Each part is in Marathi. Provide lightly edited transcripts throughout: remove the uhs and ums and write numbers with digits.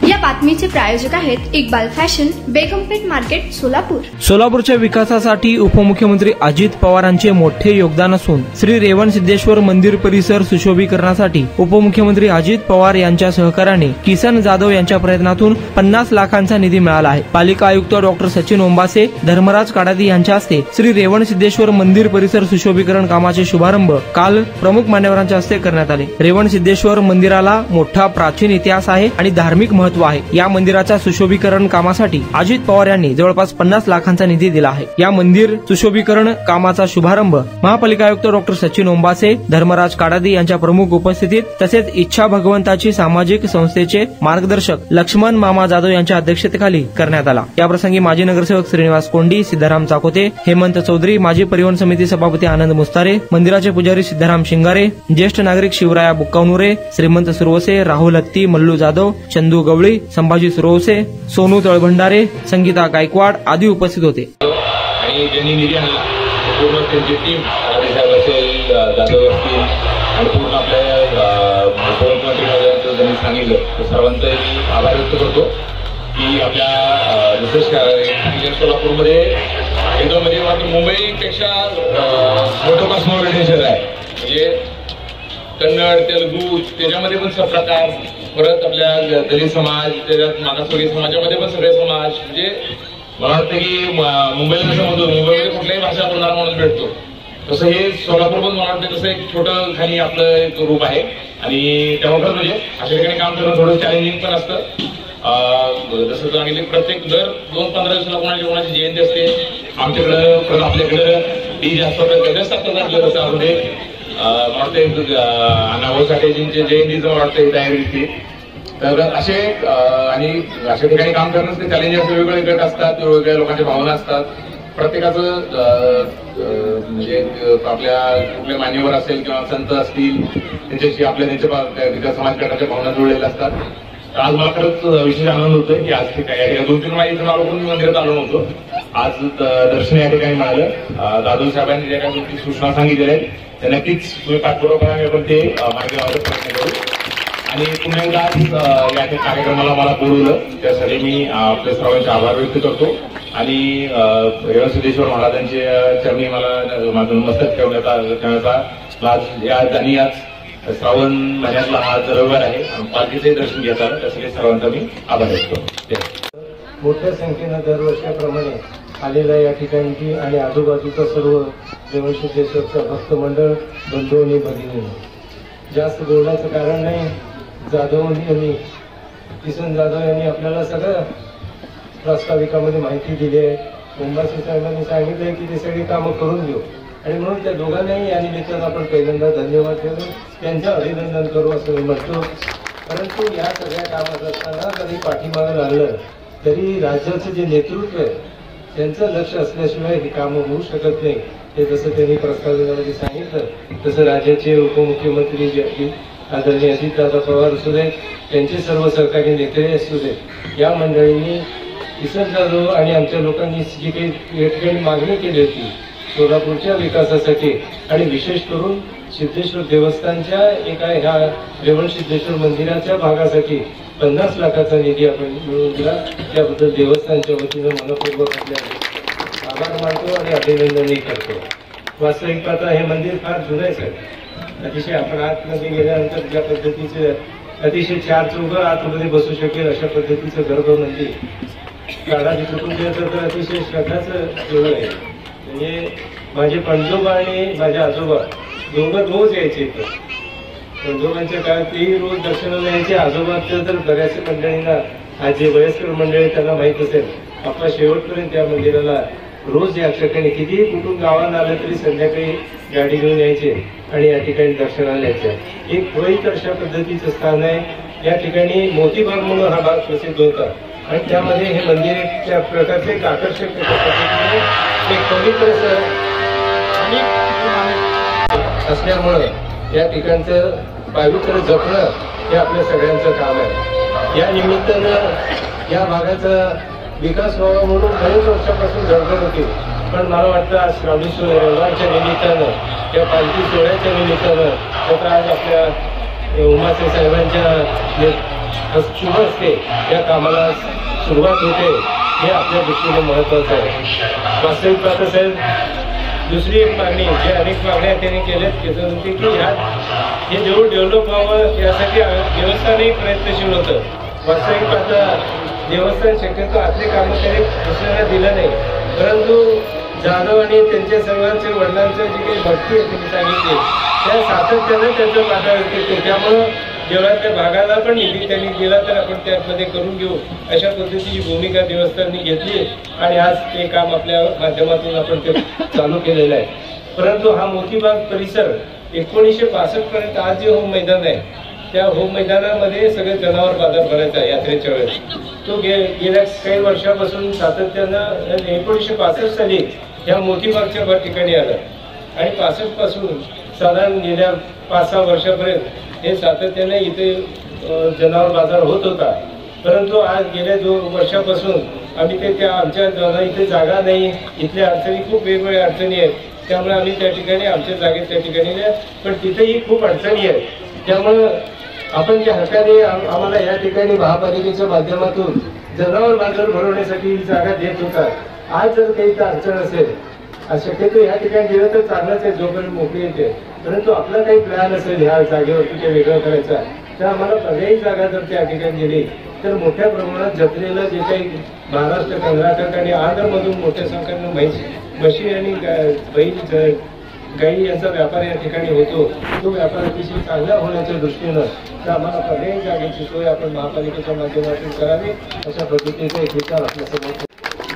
या बातमीचे प्रायोजक आहेत इक्बाल फॅशन, बेगमपेठ मार्केट, सोलापूर। सोलापूरच्या विकासासाठी उपमुख्यमंत्री अजित पवारांचे मोठे योगदान असून श्री रेवणसिद्धेश्वर मंदिर परिसर सुशोभीकरणासाठी उपमुख्यमंत्री अजित पवार यांच्या सहकार्याने किसन जाधव यांच्या प्रयत्नातून 50 लाखांचा निधी मिळाला आहे। पालिका आयुक्त डॉक्टर सचिन ओंबासे, धर्मराज काडादी यांच्या हस्ते श्री रेवणसिद्धेश्वर मंदिर परिसर सुशोभीकरण कामाचे शुभारंभ काल प्रमुख मान्यवरांच्या हस्ते करण्यात आले। रेवणसिद्धेश्वर मंदिराला मोठा प्राचीन इतिहास आहे आणि धार्मिक महत्व आहे। या मंदिराच्या सुशोभीकरण कामासाठी अजित पवार यांनी जवळपास 50 लाखांचा निधी दिला आहे। या मंदिर सुशोभीकरण कामाचा शुभारंभ महापालिका आयुक्त डॉक्टर सचिन ओंबासे, धर्मराज काडादी यांच्या प्रमुख उपस्थितीत तसेच इच्छा भगवंताची सामाजिक संस्थेचे मार्गदर्शक लक्ष्मण मामा जाधव यांच्या अध्यक्षतेखाली करण्यात आला। याप्रसंगी माजी नगरसेवक श्रीनिवास कोंडी, सिद्धाराम चाकोते, हेमंत चौधरी, माजी परिवहन समिती सभापती आनंद मुस्तारे, मंदिराचे पुजारी सिद्धाराम शिंगारे, ज्येष्ठ नागरिक शिवराया बुक्कावनुरे, श्रीमंत सुरवसे, राहुल हत्ती, मल्लू जाधव, चंदू गवळी, संभाजी सुरवसे, सोनू तळभंडारे, संगीता गायकवाड आदी उपस्थित होते। आणि ज्यांनी निधी आणला पूर्ण त्यांची टीम जाधव असतील आणि पूर्ण आपल्या मुख्यमंत्री त्यांनी सांगितलं सर्वांचा आभार व्यक्त करतो की आपल्या जसं सोलापूरमध्ये एकदम म्हणजे मुंबईपेक्षा मोठं कॉस्मोपॉलिटन शहर आहे। म्हणजे कन्नड, तेलुगू त्याच्यामध्ये पण सब प्रकार, परत आपल्या दलित समाज, त्याच्यात मागासवर्गीय समाजामध्ये पण सगळे समाज, म्हणजे मला वाटतं की मुंबईला कसं म्हणतो मुंबईमध्ये कुठल्याही भाषा बोलणारा माणूस भेटतो, तसं हे सोलापूर पण मला वाटतं कसं एक छोटं खाली आपलं एक रूप आहे। आणि त्यामुळे म्हणजे अशा ठिकाणी काम करणं थोडं चॅलेंजिंग पण असतं। जसं सांगितले प्रत्येक दर 2-15 दिवसाला कोणाची जयंती असते आमच्याकडं, आपल्याकडं डी जास्त असतात। वाटते अण्णाभाऊ साठेजींचे जयंतीचं वाटतं तयारी दिसते। तर असे आणि अशा ठिकाणी काम करणं ते चॅलेंज असते। वेगवेगळे गट असतात, वेगवेगळ्या लोकांच्या भावना असतात, प्रत्येकाचं म्हणजे आपल्या कुठले मान्यवर असेल किंवा संत असतील त्यांच्याशी त्यांच्या समाज गटाच्या भावना जुळलेल्या असतात। तर आज मला खरंच विशेष आनंद होतोय की आज ठिकाणी 2-3 वेळा इथून आलो पण मंदिरात आलो नव्हतो, आज दर्शन या ठिकाणी मिळालं। जाधव साहेबांनी ज्या काही गोष्टी सूचना सांगितलेल्या आहेत त्या नक्कीच तुम्ही पाठपुरावा करा, आपण ते मार्गी लावण्याचा प्रयत्न करू। आणि पुन्हा एकदा आज या कार्यक्रमाला मला बोलवलं त्यासाठी मी आपल्या सर्वांचे आभार व्यक्त करतो। आणि रेवणसिद्धेश्वर महाराजांच्या चरणी मला माझं मस्तक ठेवण्याचा आज श्रावण महिन्यातला आज रविवार आहे, पालखीचे दर्शन घेता आलं, त्यासाठी सर्वांचा मी आभार व्यक्त करतो। मोठ्या संख्येनं दरवर्षाप्रमाणे आलेल्या या ठिकाणची आणि आजूबाजूचा सर्व रेवणसिद्धेश्वरचा भक्त मंडळ, बंधू आणि भगिनी, जास्त बोलण्याचं कारण नाही। किसन जाधव यांनी आपल्याला सगळं प्रास्ताविकामध्ये माहिती दिली आहे। ओंबासे साहेबांनी सांगितलंय की ते सगळी कामं करून घेऊ आणि म्हणून त्या दोघांनाही या निमित्तानं आपण पहिल्यांदा धन्यवाद देऊन त्यांचं अभिनंदन करू असं मी म्हणतो। परंतु या सगळ्या कामात असताना जरी पाठीमागं लागलं तरी राज्याचं जे नेतृत्व आहे त्यांचं लक्ष असल्याशिवाय ही कामं होऊ शकत नाही। ते जसं त्यांनी प्रस्तावनेमध्ये सांगितलं तसं राज्याचे उपमुख्यमंत्री जे आदरणीय अजितदादा पवार असू दे, त्यांचे सर्व सहकारी नेते असू दे, या मंडळींनी किसन जाधव आणि आमच्या लोकांनी जी काही मागणी केली होती सोलापूरच्या विकासासाठी आणि विशेष करून सिद्धेश्वर देवस्थानच्या एका ह्या रेवणसिद्धेश्वर मंदिराच्या भागासाठी 50 लाखाचा निधी आपण मिळवून दिला, त्याबद्दल देवस्थानच्या वतीनं मनपूर्वक आपल्या आभार मानतो आणि अभिनंदनही करतो। वास्तविक पाहता हे मंदिर फार जुनं आहे साहेब, अतिशय आपण आतमध्ये गेल्यानंतर ज्या पद्धतीचं अतिशय 4 चौघं आतमध्ये बसू शकेल अशा पद्धतीचं गर्भ मंदिर काळाची कुटुंबियाचं तर अतिशय श्रद्धाचं जोड आहे। म्हणजे माझे पणजोबा आणि माझे आजोबा दोघं रोज यायचे इथं, पणजोबांच्या काळात तेही रोज दर्शनाला यायचे। आजोबांचं तर बऱ्याचशा मंडळींना आज जे वयस्कर मंडळी त्यांना माहीत असेल, आपला शेवटपर्यंत या मंदिराला रोज या ठिकाणी कितीही कुठून गावाला आलं तरी संध्याकाळी गाडी घेऊन यायचे आणि या ठिकाणी दर्शनाला यायचे। एक त्वरित अशा पद्धतीचं स्थान आहे। या ठिकाणी मोतीबाग म्हणून हा भाग प्रसिद्ध होता आणि त्यामध्ये हे मंदिर त्या प्रकारचे एक आकर्षक पद्धतीने एक पवित्र असल्यामुळं या ठिकाणचं पावित्र्य जपणं हे आपल्या सगळ्यांचं काम आहे। या निमित्तानं या भागाचा विकास व्हावा म्हणून बरेच वर्षापासून धडपड होती, पण मला वाटतं आज श्रावणीच्या निमित्तानं, त्या पालखी सोहळ्याच्या निमित्तानं, तसं आज आपल्या उमासे साहेबांच्या शुभ असते या कामाला सुरुवात होते हे आपल्या दृष्टीने महत्वाचं आहे. वास्तविक पाहता साहेब, दुसरी एक मागणी जे अनेक मागण्या त्यांनी केल्यात त्याचं होती की हे जेवढं डेव्हलप व्हावं यासाठी देवस्थानही प्रयत्नशील होतं. वास्तविक पाहता देवस्थान शक्यतो आपले कामं त्यांनी दुसऱ्यांना दिलं नाही, परंतु जाधव आणि त्यांच्या सर्वांचे वडिलांचं जी काही भक्ती आहे त्यांनी सांगितली त्या सातत्यानं त्यांचं पाठवलं केले. त्यामुळं देवळातल्या भागाला पण निधी त्यांनी दिला तर आपण त्यामध्ये करून घेऊ अशा पद्धतीची भूमिका देवस्थाननी घेतली आणि आज ते काम आपल्या माध्यमातून आपण ते चालू केलेलं आहे. परंतु हा मोतीबाग परिसर 1965 पर्यंत आज जे होम मैदान आहे त्या होम मैदानामध्ये सगळे जनावर बाजार भरायचा आहे यात्रेच्या वेळेस. तो गेल्या काही वर्षापासून सातत्यानं 1965 साली या मोतीबागच्या ठिकाणी आला आणि 65 पासून साधारण गेल्या 5-6 वर्षापर्यंत हे सातत्याने इथे जनावर बाजार होत होता. परंतु आज गेल्या 2 वर्षापासून आम्ही ते आमच्या इथे जागा नाही, इथल्या अडचणी खूप वेगवेगळ्या अडचणी आहेत, त्यामुळे आम्ही त्या ठिकाणी आमच्या जागेत त्या ठिकाणी नाही, पण तिथेही खूप अडचणी आहेत. त्यामुळं आपण ज्या हक्काने आम्हाला या ठिकाणी महापालिकेच्या माध्यमातून जनावर बाजार भरवण्यासाठी जागा देत होता, आज जर काही अडचण असेल शक्यतो या ठिकाणी दिलं तर चांगलंच आहे जोपर्यंत मोकळी येते, परंतु आपला काही प्लॅन असेल ह्या जागेवरती ते वेगळं करायचा तर आम्हाला पर्यायी जागा जर त्या ठिकाणी दिली तर मोठ्या प्रमाणात जत्रेला जे काही महाराष्ट्र, कर्नाटक आणि आंध्रमधून मोठ्या संख्येनं म्हशी आणि बैल गाई यांचा व्यापार या ठिकाणी होतो, तो व्यापार अतिशय चांगला होण्याच्या दृष्टीनं तर आम्हाला पर्यायी जागेची सोय आपण महापालिकेच्या माध्यमातून करावी अशा पद्धतीचा एक विचार आपल्यासमोर.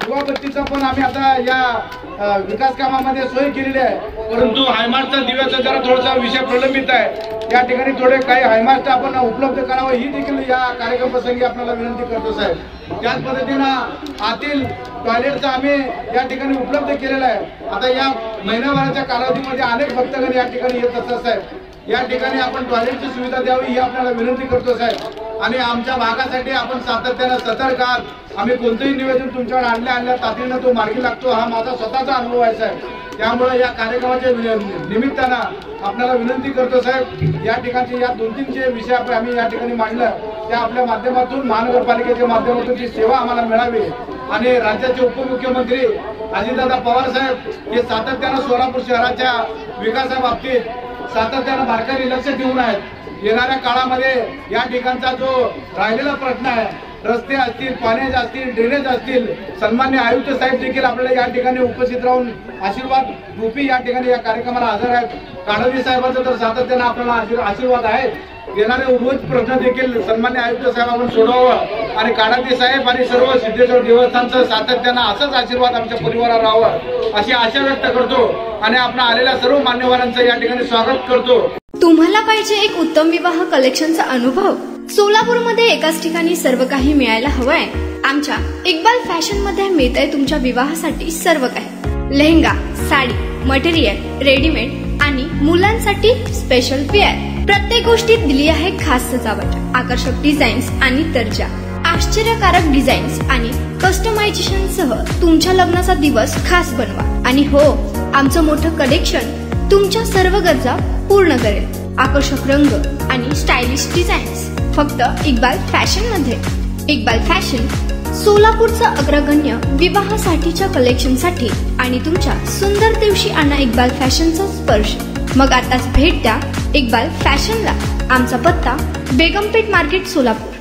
दिवाबत्तीचा पण आम्ही आता या विकास कामामध्ये सोय केलेली आहे, परंतु हायमास्टचा दिव्याचा जरा थोडासा विषय प्रलंबित आहे. या ठिकाणी थोडे काही हायमास्ट आपण उपलब्ध करावं ही देखील या कार्यक्रम प्रसंगी आपल्याला विनंती करतो साहेब. त्याच पद्धतीनं आतील टॉयलेटचा आम्ही या ठिकाणी उपलब्ध केलेला आहे. आता या महिनाभराच्या कालावधीमध्ये अनेक भक्तगण या ठिकाणी येत असतात साहेब, या ठिकाणी आपण टॉयलेटची सुविधा द्यावी ही आपल्याला विनंती करतो साहेब. आणि आमच्या भागासाठी आपण सातत्यानं सतर्क आहात. आम्ही कोणतंही निवेदन तुमच्याकडे आणल्या तातडीनं तो मार्गी लागतो हा माझा स्वतःचा अनुभव आहे साहेब. त्यामुळे या कार्यक्रमाच्या निमित्तानं आपल्याला विनंती करतो साहेब, या ठिकाणचे या 2-3 जे विषय आम्ही या ठिकाणी मांडलं त्या आपल्या माध्यमातून महानगरपालिकेच्या माध्यमातून ती सेवा आम्हाला मिळावी. आणि राज्याचे उपमुख्यमंत्री अजितदादा पवार साहेब हे सातत्यानं सोलापूर शहराच्या विकासाबाबतीत सातत्यानं बारकाईने लक्ष ठेवून आहेत. येणाऱ्या काळामध्ये या ठिकाणचा जो राहिलेला प्रश्न आहे, रस्ते असतील, पाण्याचे असतील, ड्रेनेज असतील, सन्मान्य आयुक्त साहेब देखील आपल्याला या ठिकाणी उपस्थित राहून आशीर्वाद रूपी या ठिकाणी या कार्यक्रमाला हजर आहेत. काळोजी साहेबांचा तर सातत्यानं आपल्याला आशीर्वाद आहे. येणारे उर्वरित प्रश्न देखील सन्मान्य आयुक्त साहेब आपण सोडवावं आणि काळोजी साहेब आणि सर्व सिद्धेश्वर देवस्थानचं सातत्यानं असंच आशीर्वाद आमच्या परिवारावर राहावं अशी आशा व्यक्त करतो आणि आपण आलेल्या सर्व मान्यवरांचं या ठिकाणी स्वागत करतो. तुम्हाला पाहिजे एक उत्तम विवाह कलेक्शनचा अनुभव? सोलापूरमध्ये एकाच ठिकाणी सर्व काही मिळायला हवंय. आमच्या इक्बाल फॅशन मध्ये मिळतंय तुमच्या विवाहासाठी सर्व काही. लेहंगा, साडी, मटेरियल, रेडीमेड आणि मुलांसाठी स्पेशल वेअर. प्रत्येक गोष्टीत दिली आहे खास सजावट, आकर्षक डिझाईन्स आणि दर्जा, आश्चर्यकारक डिझाईन्स आणि कस्टमायझेशन सह तुमच्या लग्नाचा दिवस खास बनवा. आणि हो, आमचं मोठं कलेक्शन तुमच्या सर्व गरजा पूर्ण करेल. आकर्षक रंग आणि स्टायलिश डिझाईन्स फक्त इक्बाल फॅशन मध्ये. इक्बाल फॅशन सोलापूरचा अग्रगण्य विवाहासाठीच्या कलेक्शनसाठी आणि तुमच्या सुंदर दिवशी आणा इक्बाल फॅशनचा स्पर्श. मग आताच भेट द्या इक्बाल फॅशनला. आमचा पत्ता बेगमपेठ मार्केट सोलापूर.